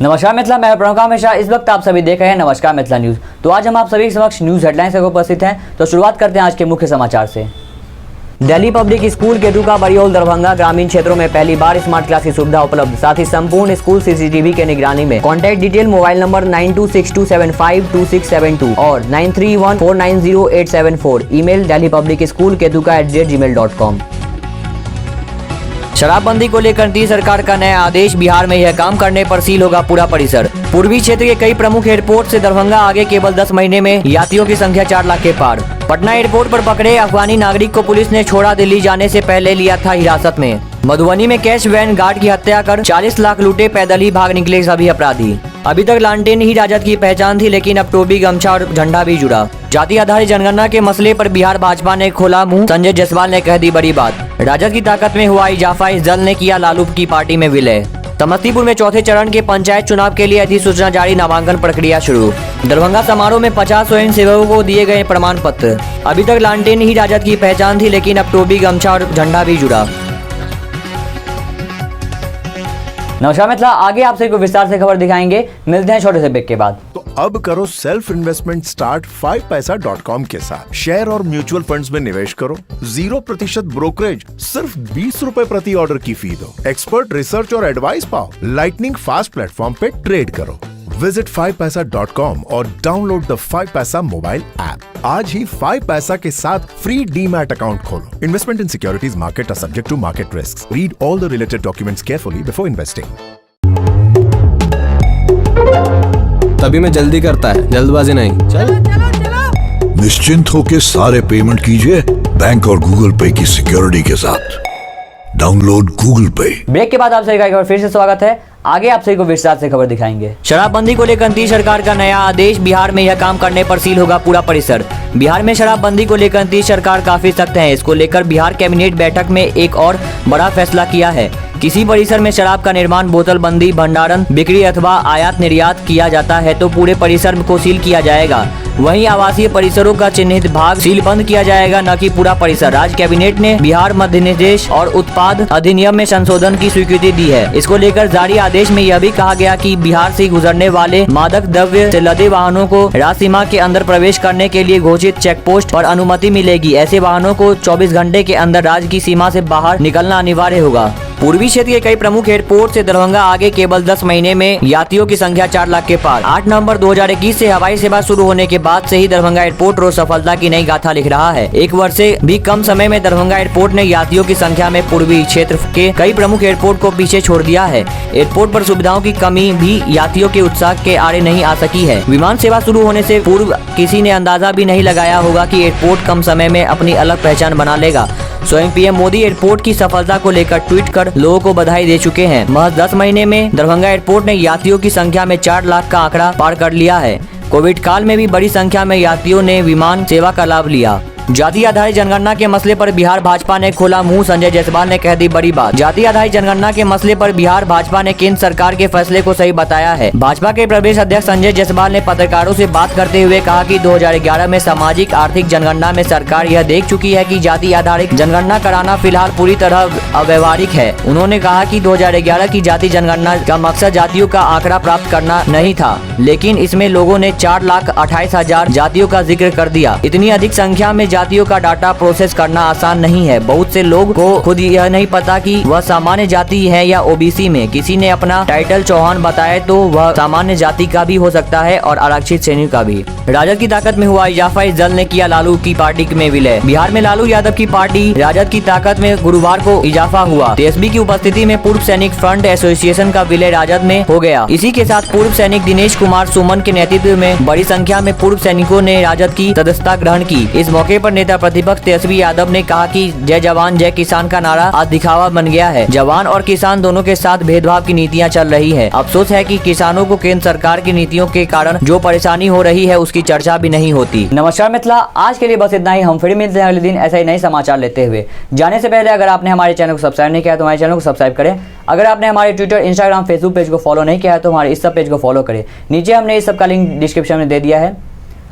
नमस्कार मिथिला, मैं प्रणव हमेशा इस वक्त आप सभी देख रहे हैं नमस्कार मिथिला न्यूज। तो आज हम आप सभी के समक्ष न्यूज हेडलाइंस से उपस्थित हैं। तो शुरुआत करते हैं आज के मुख्य समाचार से। दिल्ली पब्लिक स्कूल केतुका बरियोल दरभंगा ग्रामीण क्षेत्रों में पहली बार स्मार्ट क्लास की सुविधा उपलब्ध, साथ ही संपूर्ण स्कूल सीसीटीवी के निगरानी में। कॉन्टैक्ट डिटेल मोबाइल नंबर 9262752672 और 9314908874। Email delhipublicschool@gmail.com। शराबबंदी को लेकर नीतीश सरकार का नया आदेश, बिहार में यह काम करने पर सील होगा पूरा परिसर। पूर्वी क्षेत्र के कई प्रमुख एयरपोर्ट से दरभंगा आगे केवल 10 महीने में यात्रियों की संख्या 4 लाख के पार। पटना एयरपोर्ट पर पकड़े अफगानी नागरिक को पुलिस ने छोड़ा, दिल्ली जाने से पहले लिया था हिरासत में। मधुबनी में कैश वैन गार्ड की हत्या कर 40 लाख लूटे, पैदल ही भाग निकले सभी अपराधी। अभी तक लालटेन ही राजद की पहचान थी, लेकिन अब टोपी, गमछा और झंडा भी जुड़ा। जाति आधारित जनगणना के मसले पर बिहार भाजपा ने खोला मुंह, संजय जायसवाल ने कह दी बड़ी बात। राजद की ताकत में हुआ इजाफा, इस दल ने किया लालू की पार्टी में विलय। समस्तीपुर में चौथे चरण के पंचायत चुनाव के लिए अधिसूचना जारी, नामांकन प्रक्रिया शुरू। दरभंगा समारोह में 50 स्वयं सेवकों को दिए गए प्रमाण पत्र। अभी तक लालटेन ही राजद की पहचान थी, लेकिन अब टोपी, गमछा और झंडा भी जुड़ा। नमस्कार मिथिला, आगे आप सभी को विस्तार से खबर दिखाएंगे। मिलते हैं छोटे से ब्रेक के बाद। तो अब करो सेल्फ इन्वेस्टमेंट स्टार्ट 5paisa.com के साथ। शेयर और म्यूचुअल फंड्स में निवेश करो, 0% ब्रोकरेज, सिर्फ 20 रुपए प्रति ऑर्डर की फी दो। एक्सपर्ट रिसर्च और एडवाइस पाओ, लाइटनिंग फास्ट प्लेटफॉर्म पे ट्रेड करो। विजिट 5paisa.com और download the 5paisa mobile app. आज ही 5paisa के साथ फ्री डीमैट अकाउंट खोलो। Investment in securities market are subject to market risk. Read all the related documents carefully before investing. तभी मैं जल्दी करता है, जल्दबाजी नहीं। चलो। निश्चिंत होकर सारे पेमेंट कीजिए बैंक और गूगल पे की सिक्योरिटी के साथ। डाउनलोड गूगल पे। ब्रेक के बाद आप सभी का एक बार फिर से स्वागत है। आगे आप सभी को विस्तार से खबर दिखाएंगे। शराबबंदी को लेकर नीतीश सरकार का नया आदेश, बिहार में यह काम करने पर सील होगा पूरा परिसर। बिहार में शराबबंदी को लेकर नीतीश सरकार काफी सख्त है। इसको लेकर बिहार कैबिनेट बैठक में एक और बड़ा फैसला किया है। किसी परिसर में शराब का निर्माण, बोतलबंदी, भंडारण, बिक्री अथवा आयात निर्यात किया जाता है तो पूरे परिसर को सील किया जाएगा। वहीं आवासीय परिसरों का चिन्हित भाग सील बंद किया जाएगा, न कि पूरा परिसर। राज्य कैबिनेट ने बिहार मद्य निषेध और उत्पाद अधिनियम में संशोधन की स्वीकृति दी है। इसको लेकर जारी आदेश में यह भी कहा गया कि बिहार से गुजरने वाले मादक द्रव्य से लदे वाहनों को राज्य सीमा के अंदर प्रवेश करने के लिए घोषित चेक पोस्ट पर अनुमति मिलेगी। ऐसे वाहनों को 24 घंटे के अंदर राज्य की सीमा से बाहर निकलना अनिवार्य होगा। पूर्वी क्षेत्र के कई प्रमुख एयरपोर्ट से दरभंगा आगे केवल 10 महीने में यात्रियों की संख्या 4 लाख के पार। 8 नवंबर 2021 से हवाई सेवा शुरू होने के बाद से ही दरभंगा एयरपोर्ट रोज सफलता की नई गाथा लिख रहा है। एक वर्ष से भी कम समय में दरभंगा एयरपोर्ट ने यात्रियों की संख्या में पूर्वी क्षेत्र के कई प्रमुख एयरपोर्ट को पीछे छोड़ दिया है। एयरपोर्ट पर सुविधाओं की कमी भी यात्रियों के उत्साह के आड़े नहीं आ सकी है। विमान सेवा शुरू होने से पूर्व किसी ने अंदाजा भी नहीं लगाया होगा कि एयरपोर्ट कम समय में अपनी अलग पहचान बना लेगा। स्वयं पीएम मोदी एयरपोर्ट की सफलता को लेकर ट्वीट कर लोगों को बधाई दे चुके हैं। महज 10 महीने में दरभंगा एयरपोर्ट ने यात्रियों की संख्या में 4 लाख का आंकड़ा पार कर लिया है। कोविड काल में भी बड़ी संख्या में यात्रियों ने विमान सेवा का लाभ लिया। जाति आधारित जनगणना के मसले पर बिहार भाजपा ने खोला मुंह, संजय जायसवाल ने कह दी बड़ी बात। जाति आधारित जनगणना के मसले पर बिहार भाजपा ने केंद्र सरकार के फैसले को सही बताया है। भाजपा के प्रदेश अध्यक्ष संजय जायसवाल ने पत्रकारों से बात करते हुए कहा कि 2011 में सामाजिक आर्थिक जनगणना में सरकार यह देख चुकी है कि जाति आधारित जनगणना कराना फिलहाल पूरी तरह अव्यवहारिक है। उन्होंने कहा कि 2011 की जाति जनगणना का मकसद जातियों का आंकड़ा प्राप्त करना नहीं था, लेकिन इसमें लोगों ने 4,28,000 जातियों का जिक्र कर दिया। इतनी अधिक संख्या में जातियों का डाटा प्रोसेस करना आसान नहीं है। बहुत से लोग को खुद यह नहीं पता कि वह सामान्य जाति है या ओबीसी में। किसी ने अपना टाइटल चौहान बताए तो वह सामान्य जाति का भी हो सकता है और आरक्षित श्रेणी का भी। राजद की ताकत में हुआ इजाफा, इस दल ने किया लालू की पार्टी में विलय। बिहार में लालू यादव की पार्टी राजद की ताकत में गुरुवार को इजाफा हुआ। टीएसपी की उपस्थिति में पूर्व सैनिक फ्रंट एसोसिएशन का विलय राजद में हो गया। इसी के साथ पूर्व सैनिक दिनेश कुमार सुमन के नेतृत्व में बड़ी संख्या में पूर्व सैनिकों ने राजद की सदस्यता ग्रहण की। इस मौके पर नेता प्रतिपक्ष तेजस्वी यादव ने कहा कि जय जवान जय किसान का नारा आज दिखावा बन गया है। जवान और किसान दोनों के साथ भेदभाव की नीतियां चल रही है। अफसोस है कि किसानों को केंद्र सरकार की नीतियों के कारण जो परेशानी हो रही है उसकी चर्चा भी नहीं होती। नमस्कार मिथिला, आज के लिए बस इतना ही। हम फिर मिलते हैं अगले दिन ऐसे ही नए समाचार लेते हुए। जाने से पहले अगर आपने हमारे चैनल को सब्सक्राइब नहीं किया तो हमारे चैनल को सब्सक्राइब करें। अगर आपने हमारे ट्विटर, इंस्टाग्राम, फेसबुक पेज को फॉलो नहीं किया है तो हमारे इस सब पेज को फॉलो करें। नीचे हमने इस सब का लिंक डिस्क्रिप्शन में दे दिया है।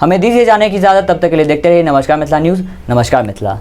हमें दीजिए जाने की इजाजत, तब तक के लिए देखते रहिए नमस्कार मिथिला न्यूज। नमस्कार मिथिला।